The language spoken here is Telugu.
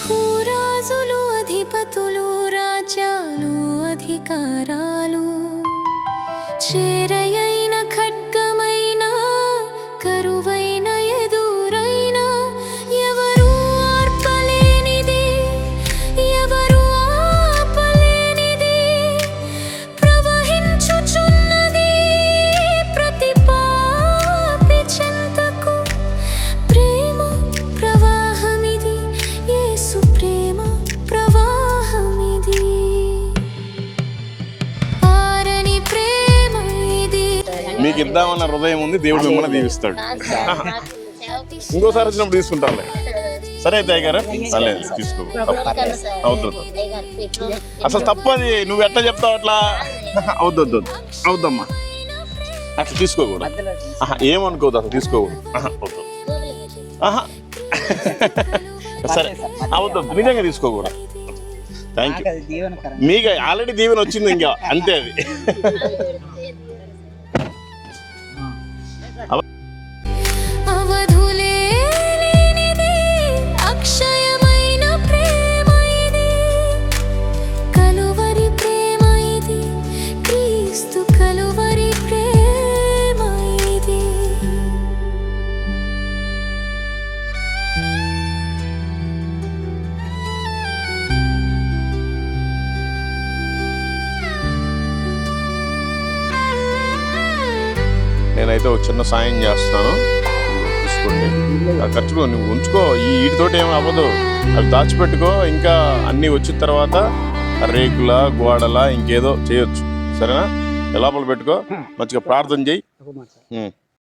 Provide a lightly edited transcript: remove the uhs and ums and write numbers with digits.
భూరాజులు అధిపతులు రాజ్యాలు అధికారాలు చేరయైన ఖడ్గమైన కరువైన ఎదురైన ఎవరు ఆర్పలేనిది ఎవరు ఆపలేనిది ప్రవహించుచున్నది ప్రతి పాపి చెంతకు ప్రేమ ప్రవాహమిది యేసు ప్రేమ ప్రవాహమిది ఆరని ప్రేమ ఇది. మీకు ఇద్దామన్న హృదయం ఉంది, దేవుడు మిమ్మల్ని దీవిస్తాడు. ఇంకోసారి వచ్చినప్పుడు తీసుకుంటానులే. సరే అయితే అయ్య గారు లేదు తీసుకో. అవుతుంది అసలు తప్పది, నువ్వు ఎట్లా చెప్తావు అట్లా అవుద్దొద్దు అవుద్దమ్మా, అట్లా తీసుకోకూడదు. ఏమనుకోవద్దు, అసలు తీసుకోకూడదు. అవుతుంది సరే అవుతుంది, నిజంగా తీసుకోకూడదు. Thank you. మీకు ఆల్రెడీ దీవెన వచ్చింది, ఇంకా అంతే అది. అవధులేనిది అక్షయమైన ప్రేమ ఇది కలువరి ప్రేమ ఇది క్రీస్తు కలువరి ప్రేమ ఇది. నేనైతే ఒక చిన్న సాయం చేస్తాను, తీసుకోండి. ఆ ఖర్చుకో, నువ్వు ఉంచుకో. ఈ వీటితోటి ఏమి అవ్వదు, అవి దాచిపెట్టుకో. ఇంకా అన్నీ వచ్చిన తర్వాత రేకుల గోడల ఇంకేదో చేయొచ్చు. సరేనా? లోపల పెట్టుకో, మంచిగా ప్రార్థన చేయి.